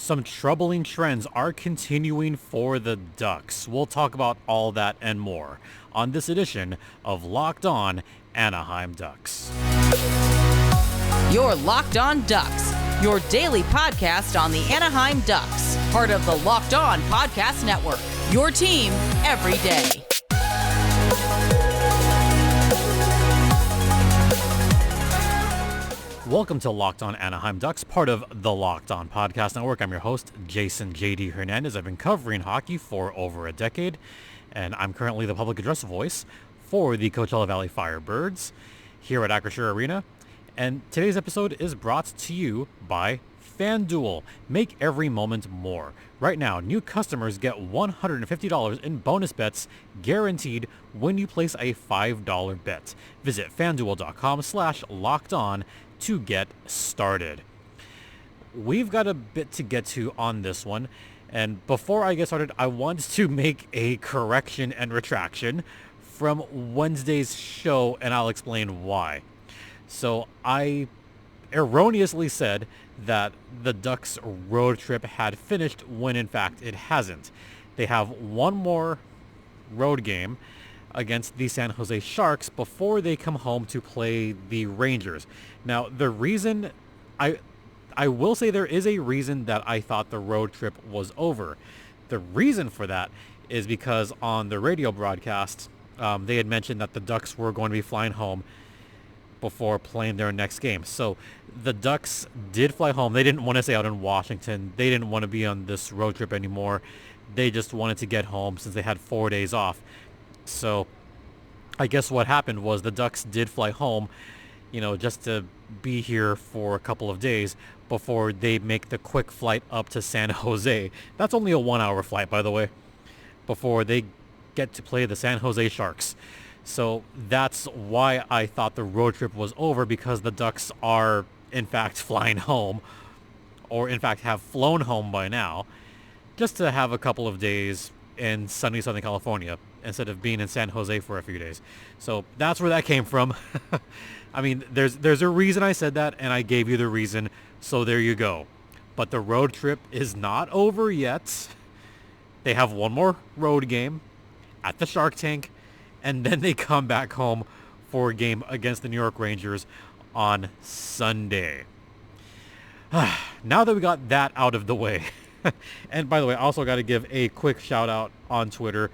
Some troubling trends are continuing for the Ducks. We'll talk about all that and more on this edition of Locked On Anaheim Ducks. You're Locked On Ducks, your daily podcast on the Anaheim Ducks, part of the Locked On Podcast Network, your team every day. Welcome to Locked On Anaheim Ducks, part of the Locked On Podcast Network. I'm your host, Jason J.D. Hernandez. I've been covering hockey for over a decade, and I'm currently the public address voice for the Coachella Valley Firebirds here at Acrisure Arena. And today's episode is brought to you by FanDuel. Make every moment more. Right now, new customers get $150 in bonus bets guaranteed when you place a $5 bet. Visit FanDuel.com/lockedon to get started. We've got a bit to get to on this one, and before I get started, I want to make a correction and retraction from Wednesday's show, and I'll explain why. So I erroneously said that the Ducks road trip had finished when in fact it hasn't. They have one more road game against the San Jose Sharks before they come home to play the Rangers. Now, the reason I will say there is a reason that I thought the road trip was over. The reason for that is because on the radio broadcast, they had mentioned that the Ducks were going to be flying home before playing their next game. So the Ducks did fly home. They didn't want to stay out in Washington. They didn't want to be on this road trip anymore. They just wanted to get home since they had 4 days off. So I guess what happened was the Ducks did fly home, just to be here for a couple of days before they make the quick flight up to San Jose. That's only a 1 hour flight, by the way, before they get to play the San Jose Sharks. So that's why I thought the road trip was over, because the Ducks are in fact flying home, or in fact have flown home by now, just to have a couple of days in sunny Southern California instead of being in San Jose for a few days. So that's where that came from. I mean, there's a reason I said that, and I gave you the reason, so there you go. But the road trip is not over yet. They have one more road game at the Shark Tank, and then they come back home for a game against the New York Rangers on Sunday. Now that we got that out of the way, and by the way, I also got to give a quick shout out on Twitter,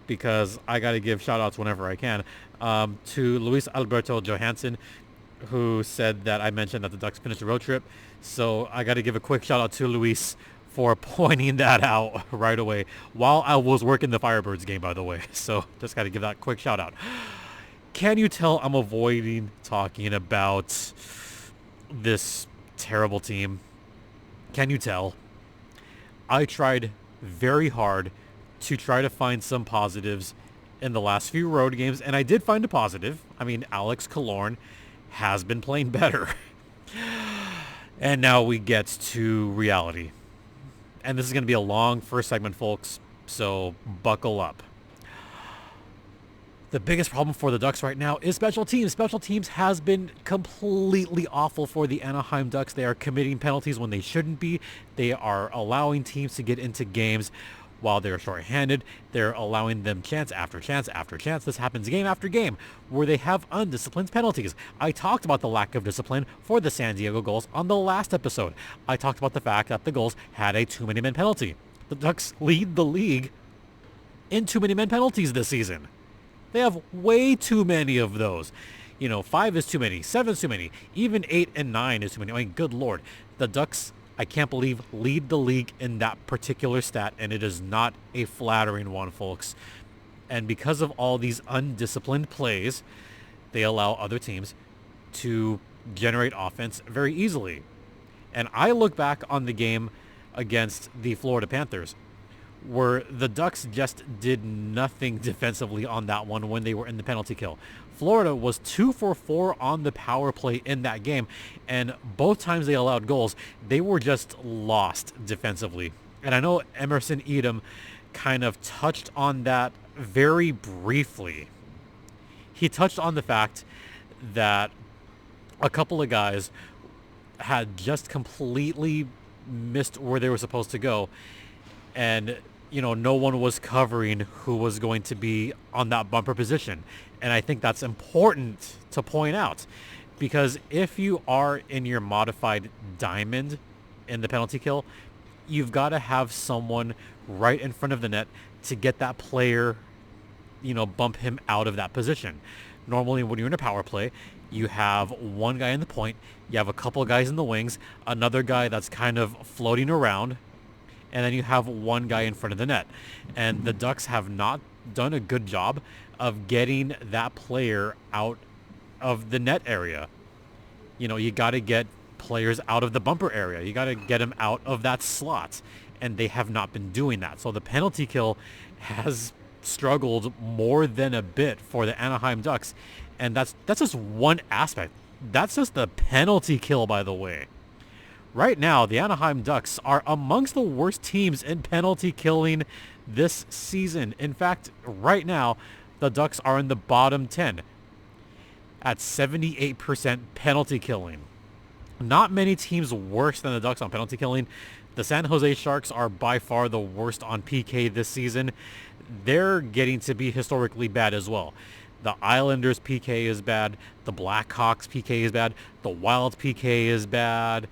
because I got to give shout outs whenever I can, to Luis Alberto Johansson, who said that I mentioned that the Ducks finished the road trip. So I got to give a quick shout out to Luis for pointing that out right away while I was working the Firebirds game, by the way. So just got to give that quick shout out. Can you tell I'm avoiding talking about this terrible team? Can you tell? I tried very hard to try to find some positives in the last few road games, and I did find a positive. I mean, Alex Killorn has been playing better. And now we get to reality. And this is going to be a long first segment, folks, so buckle up. The biggest problem for the Ducks right now is special teams. Special teams has been completely awful for the Anaheim Ducks. They are committing penalties when they shouldn't be. They are allowing teams to get into games while they're shorthanded. They're allowing them chance after chance after chance. This happens game after game where they have undisciplined penalties. I talked about the lack of discipline for the San Diego Gulls on the last episode. I talked about the fact that the Gulls had a too many men penalty. The Ducks lead the league in too many men penalties this season. They have way too many of those. 5 is too many, 7 is too many, even 8 and 9 is too many. I mean, good Lord. The Ducks, I can't believe, lead the league in that particular stat, and it is not a flattering one, folks. And because of all these undisciplined plays, they allow other teams to generate offense very easily. And I look back on the game against the Florida Panthers, where the Ducks just did nothing defensively on that one when they were in the penalty kill. Florida was 2 for 4 on the power play in that game, and both times they allowed goals, they were just lost defensively. And I know Emerson Edom kind of touched on that very briefly. He touched on the fact that a couple of guys had just completely missed where they were supposed to go. And, no one was covering who was going to be on that bumper position. And I think that's important to point out, because if you are in your modified diamond in the penalty kill, you've got to have someone right in front of the net to get that player, bump him out of that position. Normally when you're in a power play, you have one guy in the point, you have a couple guys in the wings, another guy that's kind of floating around, and then you have one guy in front of the net. And the Ducks have not done a good job of getting that player out of the net area. You got to get players out of the bumper area. You got to get them out of that slot. And they have not been doing that. So the penalty kill has struggled more than a bit for the Anaheim Ducks. And that's just one aspect. That's just the penalty kill, by the way. Right now, the Anaheim Ducks are amongst the worst teams in penalty killing this season. In fact, right now, the Ducks are in the bottom 10 at 78% penalty killing. Not many teams worse than the Ducks on penalty killing. The San Jose Sharks are by far the worst on PK this season. They're getting to be historically bad as well. The Islanders PK is bad. The Blackhawks PK is bad. The Wild PK is bad.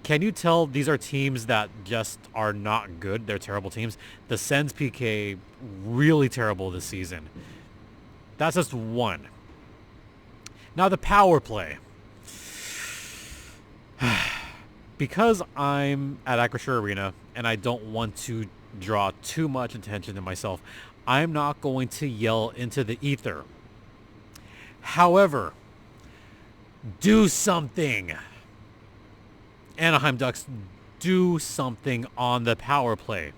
Can you tell these are teams that just are not good? They're terrible teams. The Sens PK, really terrible this season. That's just one. Now the power play. Because I'm at Acrisure Arena and I don't want to draw too much attention to myself, I'm not going to yell into the ether. However, do something. Anaheim Ducks, do something on the power play.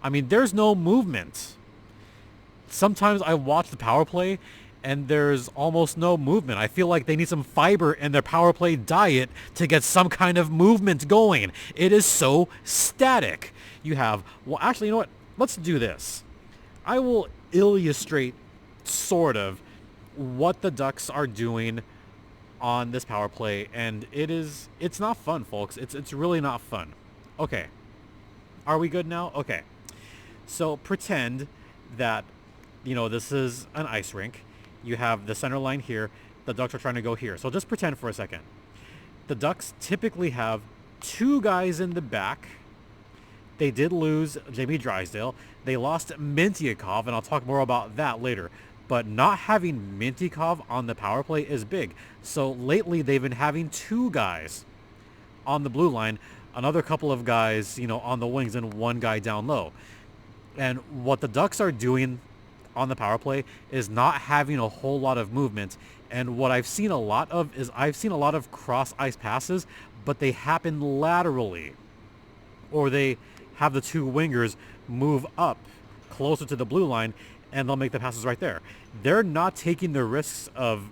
I mean, there's no movement. Sometimes I watch the power play and there's almost no movement. I feel like they need some fiber in their power play diet to get some kind of movement going. It is so static. You have, well, actually, you know what? Let's do this. I will illustrate sort of what the Ducks are doing on this power play, and it's not fun, folks. It's really not fun. Okay. Are we good now? Okay. So pretend that, this is an ice rink. You have the center line here. The Ducks are trying to go here. So just pretend for a second. The Ducks typically have two guys in the back. They did lose Jamie Drysdale. They lost Mintyukov, and I'll talk more about that later. But not having Mintyukov on the power play is big. So lately they've been having two guys on the blue line, another couple of guys, on the wings, and one guy down low. And what the Ducks are doing on the power play is not having a whole lot of movement. And what I've seen a lot of is cross ice passes, but they happen laterally. Or they have the two wingers move up closer to the blue line and they'll make the passes right there. They're not taking the risks of,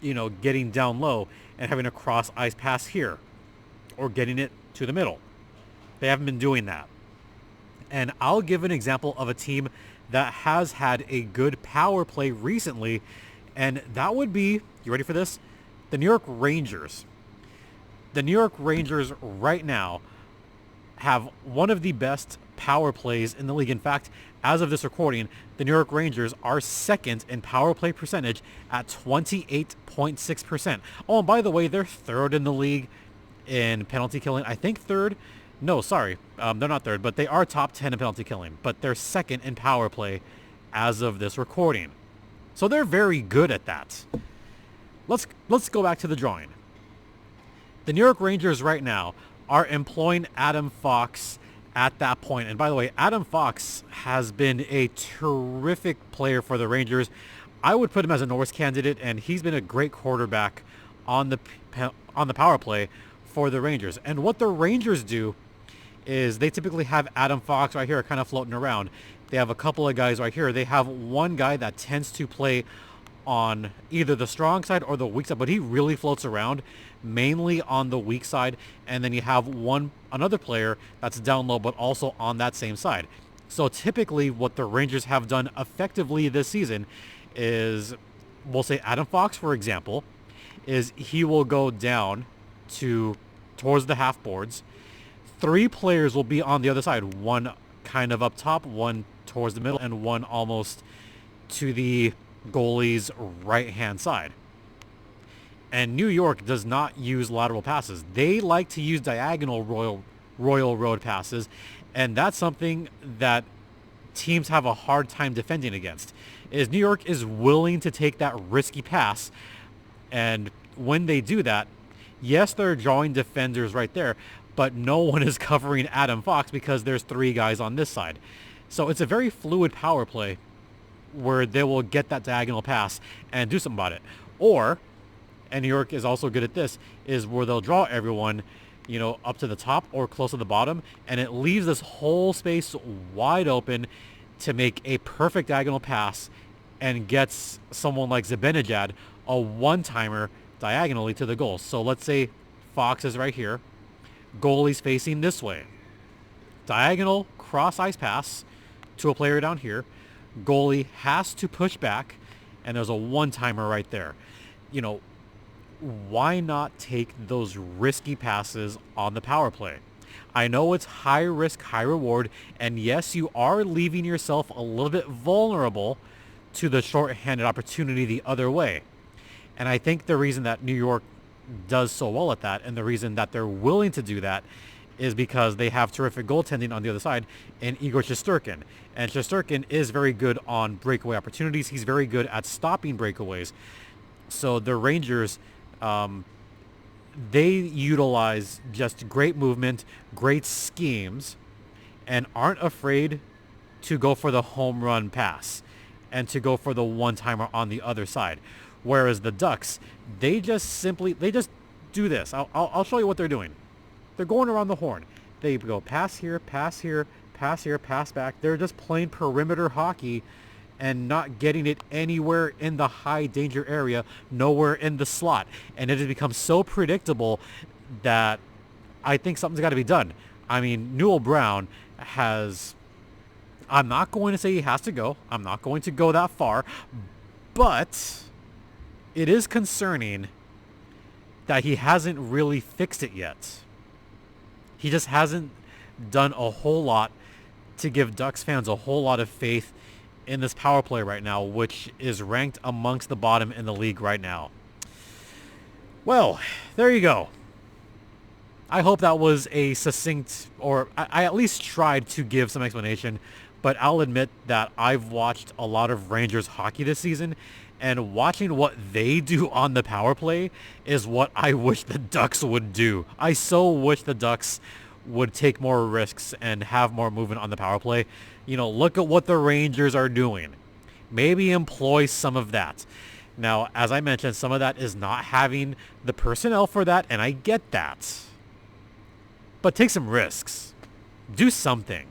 getting down low and having a cross ice pass here or getting it to the middle. They haven't been doing that. And I'll give an example of a team that has had a good power play recently, and that would be, you ready for this? The New York Rangers. The New York Rangers right now have one of the best power plays in the league. In fact, as of this recording, the New York Rangers are second in power play percentage at 28.6%. Oh, and by the way, they're third in the league in penalty killing. I think third. No, sorry. They're not third, but they are top 10 in penalty killing. But they're second in power play as of this recording. So they're very good at that. Let's go back to the drawing. The New York Rangers right now are employing Adam Fox at that point. And by the way, Adam Fox has been a terrific player for the Rangers. I would put him as a Norris candidate, and he's been a great quarterback on the power play for the Rangers. And what the Rangers do is they typically have Adam Fox right here kind of floating around. They have a couple of guys right here. They have one guy that tends to play on either the strong side or the weak side, but he really floats around mainly on the weak side. And then you have another player that's down low but also on that same side. So typically what the Rangers have done effectively this season is, we'll say Adam Fox, for example, is he will go down towards the half boards. 3 players will be on the other side. One kind of up top, one towards the middle, and one almost to the goalie's right-hand side. And New York does not use lateral passes. They like to use diagonal Royal Road passes, and that's something that teams have a hard time defending against. Is New York is willing to take that risky pass, and when they do that, yes, they're drawing defenders right there, but no one is covering Adam Fox because there's 3 guys on this side. So it's a very fluid power play where they will get that diagonal pass and do something about it. Or, and New York is also good at this, is where they'll draw everyone, up to the top or close to the bottom, and it leaves this whole space wide open to make a perfect diagonal pass and gets someone like Zibanejad a one-timer diagonally to the goal. So let's say Fox is right here. Goalie's facing this way. Diagonal cross-ice pass to a player down here. Goalie has to push back, and there's a one-timer right there. Why not take those risky passes on the power play? I know it's high risk, high reward, and yes, you are leaving yourself a little bit vulnerable to the short-handed opportunity the other way. And I think the reason that New York does so well at that, and the reason that they're willing to do that, is because they have terrific goaltending on the other side in Igor Shesterkin. And Shesterkin is very good on breakaway opportunities. He's very good at stopping breakaways. So the Rangers, they utilize just great movement, great schemes, and aren't afraid to go for the home run pass and to go for the one-timer on the other side. Whereas the Ducks, they just do this. I'll show you what they're doing. They're going around the horn. They go pass here, pass here, pass here, pass back. They're just playing perimeter hockey and not getting it anywhere in the high danger area, nowhere in the slot. And it has become so predictable that I think something's got to be done. I mean, Newell Brown has, I'm not going to say he has to go. I'm not going to go that far. But it is concerning that he hasn't really fixed it yet. He just hasn't done a whole lot to give Ducks fans a whole lot of faith in this power play right now, which is ranked amongst the bottom in the league right now. Well, there you go. I hope that was a succinct, or I at least tried to give some explanation, but I'll admit that I've watched a lot of Rangers hockey this season, and watching what they do on the power play is what I wish the Ducks would do. I so wish the Ducks would take more risks and have more movement on the power play. Look at what the Rangers are doing. Maybe employ some of that. Now, as I mentioned, some of that is not having the personnel for that, and I get that. But take some risks. Do something.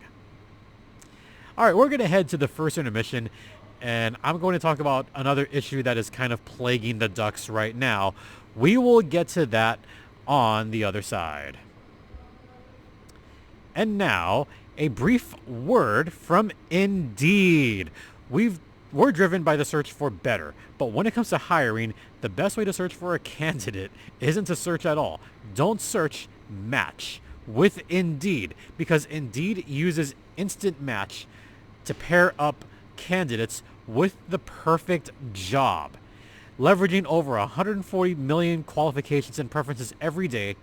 All right, we're going to head to the first intermission, and I'm going to talk about another issue that is kind of plaguing the Ducks right now. We will get to that on the other side. And now, a brief word from Indeed. We're driven by the search for better, but when it comes to hiring, the best way to search for a candidate isn't to search at all. Don't search, match with Indeed, because Indeed uses Instant Match to pair up candidates with the perfect job. Leveraging over 140 million qualifications and preferences every day,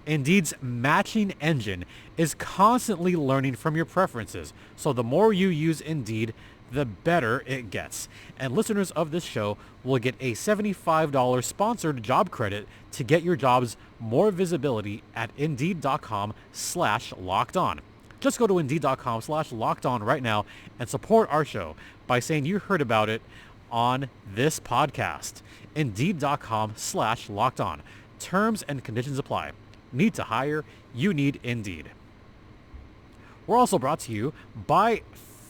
Indeed's matching engine is constantly learning from your preferences. So the more you use Indeed, the better it gets. And listeners of this show will get a $75 sponsored job credit to get your jobs more visibility at Indeed.com/lockedon. Just go to Indeed.com/lockedon right now and support our show by saying you heard about it on this podcast. Indeed.com/lockedon. Terms and conditions apply. Need to hire? You need Indeed. We're also brought to you by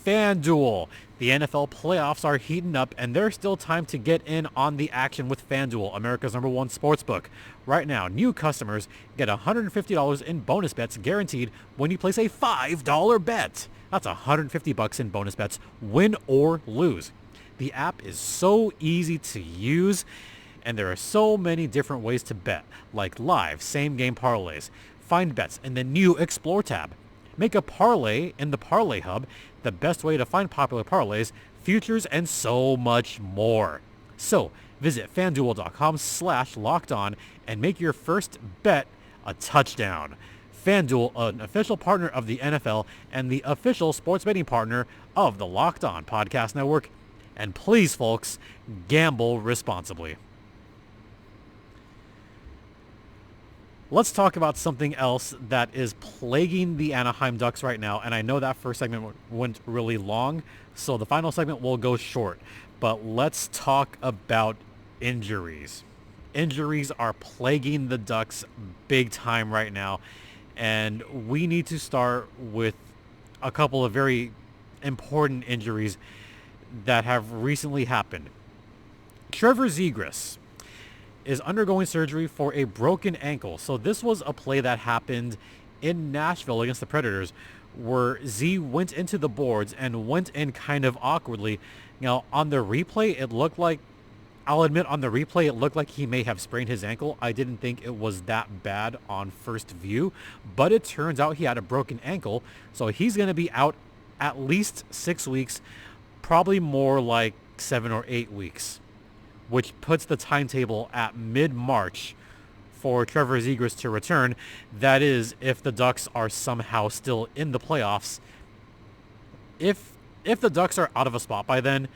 FanDuel. The NFL playoffs are heating up, and there's still time to get in on the action with FanDuel, America's #1 sportsbook. Right now, new customers get $150 in bonus bets guaranteed when you place a $5 bet. That's $150 in bonus bets, win or lose. The app is so easy to use, and there are so many different ways to bet, like live, same-game parlays, Find bets in the new Explore tab. Make a parlay in the Parlay Hub, the best way to find popular parlays, futures, and so much more. So, visit FanDuel.com/lockedon and make your first bet a touchdown. FanDuel, an official partner of the NFL and the official sports betting partner of the Locked On Podcast Network. And please, folks, gamble responsibly. Let's talk about something else that is plaguing the Anaheim Ducks right now. And I know that first segment went really long, so the final segment will go short. But let's talk about injuries. Injuries are plaguing the Ducks big time right now. And we need to start with a couple of very important injuries that have recently happened. Trevor Zegras is undergoing surgery for a broken ankle. So this was a play that happened in Nashville against the Predators where Z went into the boards and went in kind of awkwardly. Now, on the replay, it looked like, I'll admit on the replay, it looked like he may have sprained his ankle. I didn't think it was that bad on first view, but it turns out he had a broken ankle. So he's going to be out at least 6 weeks, probably more like 7 or 8 weeks, which puts the timetable at mid-March for Trevor Zegras to return. That is, if the Ducks are somehow still in the playoffs. If the Ducks are out of a spot by then,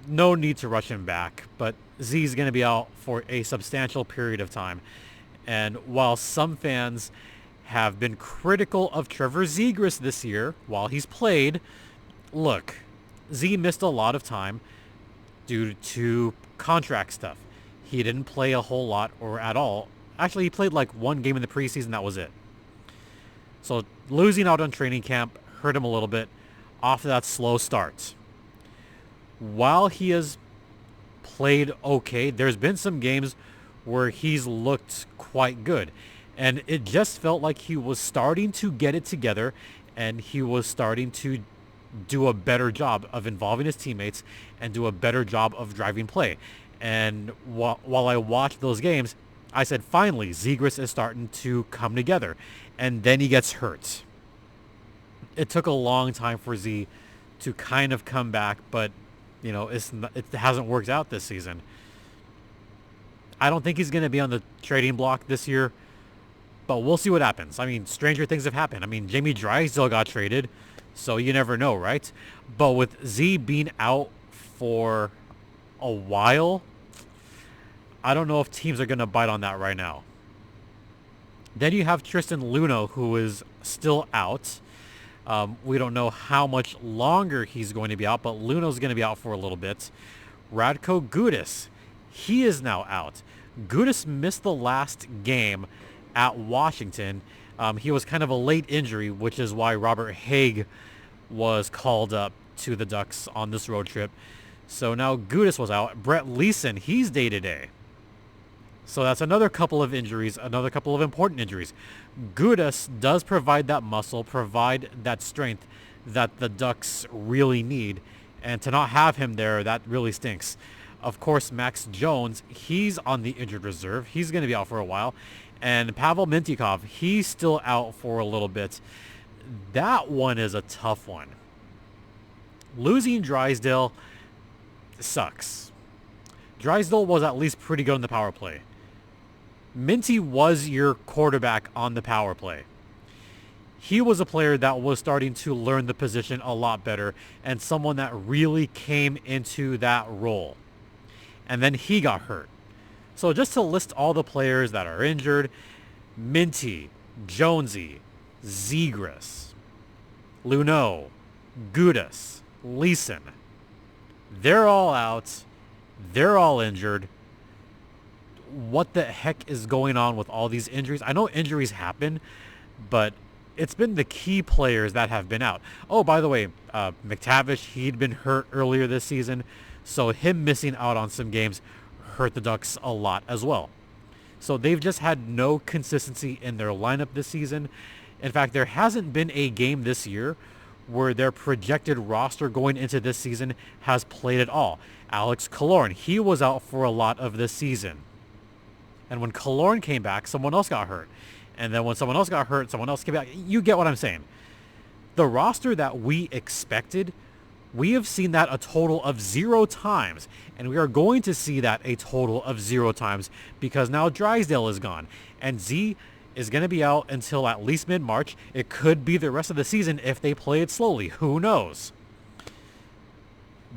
no need to rush him back. But Z is going to be out for a substantial period of time. And while some fans have been critical of Trevor Zegras this year while he's played, look, Z missed a lot of time due to contract stuff. He didn't play a whole lot or at all. Actually, he played like one game in the preseason. That was it. So losing out on training camp hurt him a little bit off that slow start. While he has played okay, there's been some games where he's looked quite good. And it just felt like he was starting to get it together and he was starting to do a better job of involving his teammates and do a better job of driving play. And while I watched those games, I said, finally, Zegras is starting to come together. And then he gets hurt. It took a long time for Z to kind of come back, but, you know, it hasn't worked out this season. I don't think he's going to be on the trading block this year, but we'll see what happens. I mean, stranger things have happened. I mean, Jamie Drysdale got traded, so you never know, right? But with Z being out for a while, I don't know if teams are going to bite on that right now. Then you have Tristan Luneau, who is still out. We don't know how much longer he's going to be out, but Luno's going to be out for a little bit. Radko Gudas, he is now out. Gudas missed the last game at Washington. He was kind of a late injury, which is why Robert Haig was called up to the Ducks on this road trip. So now Gudas was out. Brett Leeson, he's day-to-day. So that's another couple of injuries, another couple of important injuries. Gudas does provide that muscle, provide that strength that the Ducks really need. And to not have him there, that really stinks. Of course, Max Jones, he's on the injured reserve. He's going to be out for a while. And Pavel Mintyukov, he's still out for a little bit. That one is a tough one. Losing Drysdale sucks. Drysdale was at least pretty good on the power play. Minty was your quarterback on the power play. He was a player that was starting to learn the position a lot better and someone that really came into that role. And then he got hurt. So just to list all the players that are injured: Minty, Jonesy, Zegras, Luneau, Gudas, Leeson. They're all out. They're all injured. What the heck is going on with all these injuries? I know injuries happen, but it's been the key players that have been out. Oh, by the way, McTavish, he'd been hurt earlier this season, so him missing out on some games hurt the Ducks a lot as well. So they've just had no consistency in their lineup this season. In fact, there hasn't been a game this year where their projected roster going into this season has played at all. Alex Killorn, he was out for a lot of this season. And when Killorn came back, someone else got hurt. And then when someone else got hurt, someone else came back. You get what I'm saying. The roster that we expected, we have seen that a total of 0 times. And we are going to see that a total of 0 times because now Drysdale is gone. And Z is going to be out until at least mid-March. It could be the rest of the season if they play it slowly. Who knows?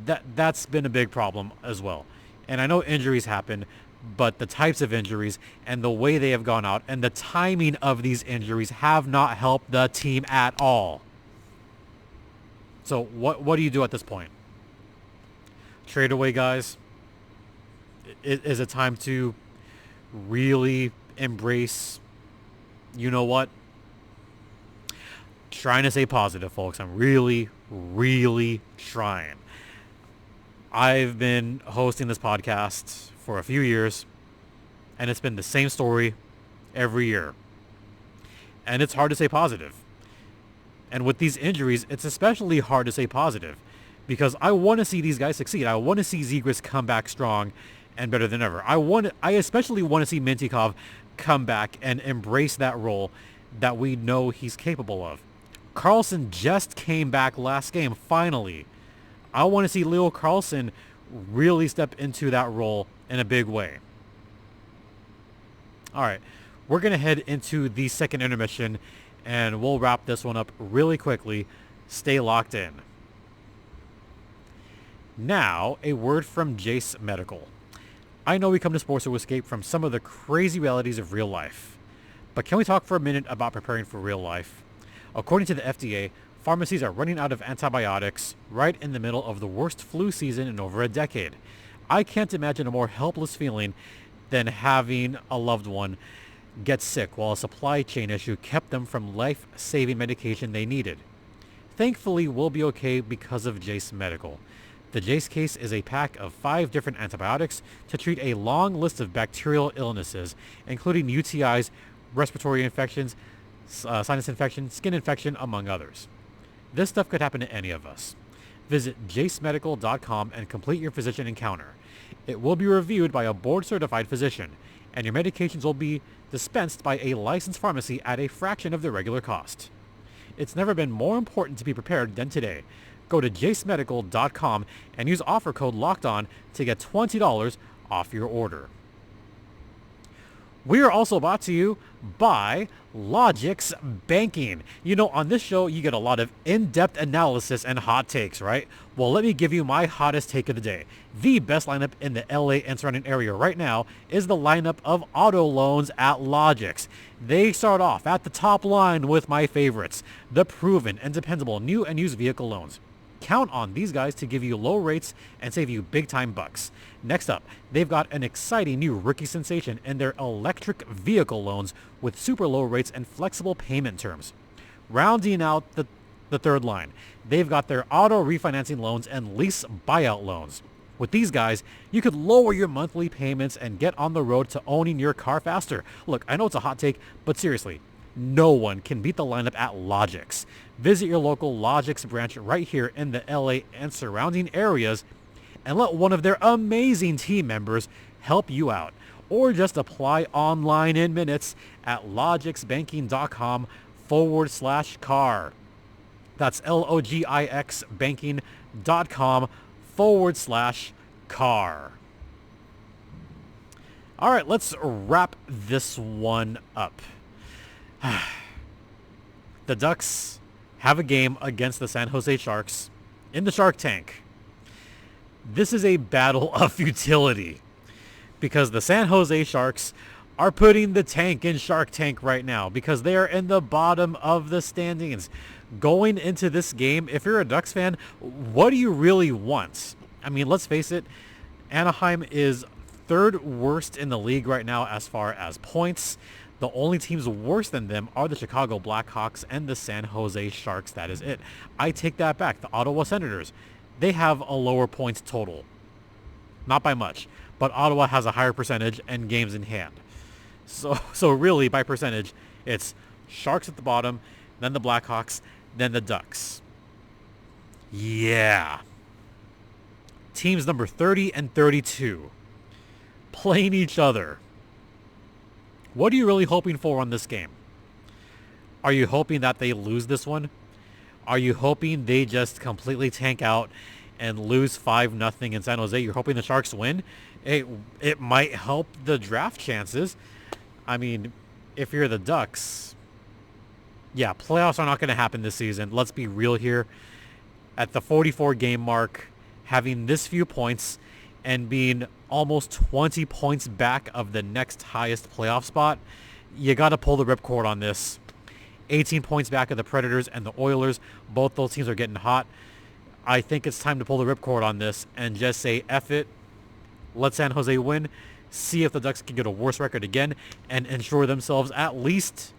That's been a big problem as well. And I know injuries happen, but the types of injuries and the way they have gone out and the timing of these injuries have not helped the team at all. So what do you do at this point? Trade away guys? Is it time to really embrace, you know what? Trying to stay positive, folks. I'm really, really trying. I've been hosting this podcast for a few years, and it's been the same story every year. And it's hard to stay positive. And with these injuries, it's especially hard to stay positive because I want to see these guys succeed. I want to see Zegras come back strong and better than ever. I especially want to see Mintyukov come back and embrace that role that we know he's capable of. Carlson just came back last game, finally. I want to see Leo Carlson really step into that role in a big way. All right, we're going to head into the second intermission, and we'll wrap this one up really quickly. Stay locked in. Now, a word from Jase Medical. I know we come to sports to escape from some of the crazy realities of real life, but can we talk for a minute about preparing for real life? According to the FDA, pharmacies are running out of antibiotics right in the middle of the worst flu season in over a decade. I can't imagine a more helpless feeling than having a loved one get sick while a supply chain issue kept them from life-saving medication they needed. Thankfully, we'll be okay because of Jase Medical. The Jase case is a pack of 5 different antibiotics to treat a long list of bacterial illnesses, including UTIs, respiratory infections, sinus infection, skin infection, among others. This stuff could happen to any of us. Visit jasemedical.com and complete your physician encounter. It will be reviewed by a board-certified physician, and your medications will be dispensed by a licensed pharmacy at a fraction of the regular cost. It's never been more important to be prepared than today. Go to jasemedical.com and use offer code LOCKEDON to get $20 off your order. We are also brought to you by Logix Banking. You know, on this show, you get a lot of in-depth analysis and hot takes, right? Well, let me give you my hottest take of the day. The best lineup in the LA and surrounding area right now is the lineup of auto loans at Logix. They start off at the top line with my favorites, the proven and dependable new and used vehicle loans. Count on these guys to give you low rates and save you big time bucks. Next up, they've got an exciting new rookie sensation in their electric vehicle loans with super low rates and flexible payment terms. Rounding out the third line, they've got their auto refinancing loans and lease buyout loans. With these guys, you could lower your monthly payments and get on the road to owning your car faster. Look, I know it's a hot take, but seriously, no one can beat the lineup at Logix. Visit your local Logix branch right here in the LA and surrounding areas and let one of their amazing team members help you out. Or just apply online in minutes at logixbanking.com/car. That's LOGIX banking.com/car. All right, let's wrap this one up. The Ducks have a game against the San Jose Sharks in the Shark Tank. This is a battle of futility because the San Jose Sharks are putting the tank in Shark Tank right now because they are in the bottom of the standings. Going into this game, if you're a Ducks fan, what do you really want? I mean, let's face it, Anaheim is third worst in the league right now as far as points. The only teams worse than them are the Chicago Blackhawks and the San Jose Sharks. That is it. I take that back. The Ottawa Senators, they have a lower points total. Not by much, but Ottawa has a higher percentage and games in hand. So really, by percentage, it's Sharks at the bottom, then the Blackhawks, then the Ducks. Yeah. Teams number 30 and 32 playing each other. What are you really hoping for on this game? Are you hoping that they lose this one? Are you hoping they just completely tank out and lose 5-0 in San Jose? You're hoping the Sharks win? It might help the draft chances. I mean, if you're the Ducks, yeah, playoffs are not going to happen this season. Let's be real here. At the 44 game mark, having this few points and being almost 20 points back of the next highest playoff spot, you got to pull the ripcord on this. 18 points back of the Predators and the Oilers. Both those teams are getting hot. I think it's time to pull the ripcord on this and just say, F it. Let San Jose win. See if the Ducks can get a worse record again and ensure themselves at worst,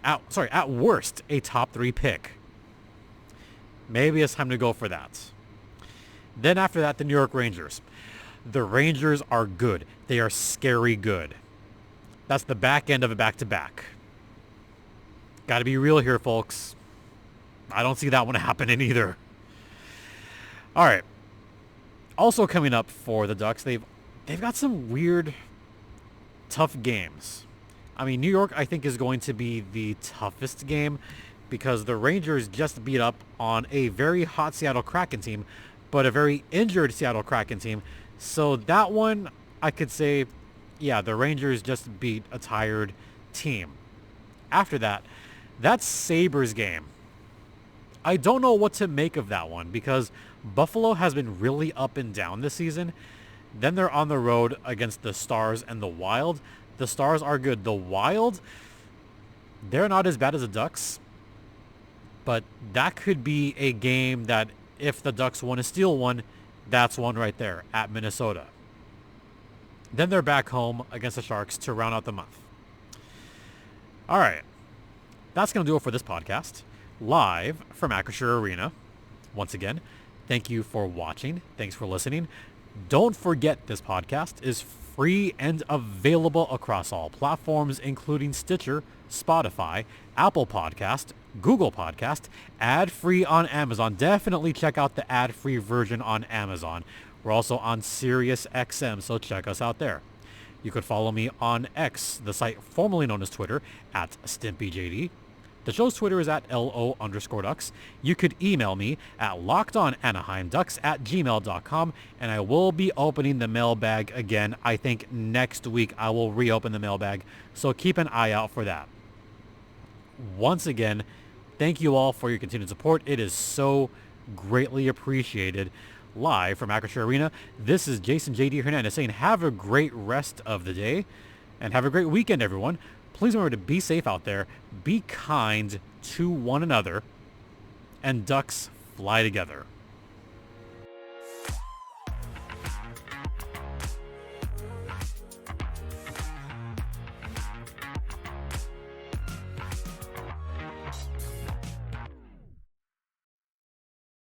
a top 3 pick. Maybe it's time to go for that. Then after that, the New York Rangers. The Rangers are good. They are scary good. That's the back end of a back-to-back. Got to be real here, folks. I don't see that one happening either. All right. Also coming up for the Ducks, they've got some weird, tough games. I mean, New York, I think, is going to be the toughest game because the Rangers just beat up on a very hot Seattle Kraken team, but a very injured Seattle Kraken team. So that one, I could say, yeah, the Rangers just beat a tired team. After that, that's Sabres game. I don't know what to make of that one because Buffalo has been really up and down this season. Then they're on the road against the Stars and the Wild. The Stars are good. The Wild, they're not as bad as the Ducks. But that could be a game that if the Ducks want to steal one, that's one right there at Minnesota. Then they're back home against the Sharks to round out the month. All right. That's going to do it for this podcast. Live from Acrisure Arena. Once again, thank you for watching. Thanks for listening. Don't forget this podcast is free and available across all platforms, including Stitcher, Spotify, Apple Podcast, Google Podcast, ad-free on Amazon. Definitely check out the ad-free version on Amazon. We're also on Sirius XM, so check us out there. You could follow me on X, the site formerly known as Twitter, at StimpyJD. The show's Twitter is at LO_Ducks. You could email me at lockedonanaheimducks@gmail.com, and I will be opening the mailbag again. I think next week I will reopen the mailbag, so keep an eye out for that. Once again, thank you all for your continued support. It is so greatly appreciated. Live from Acrisure Arena, this is Jason J.D. Hernandez saying have a great rest of the day and have a great weekend, everyone. Please remember to be safe out there, be kind to one another, and Ducks fly together.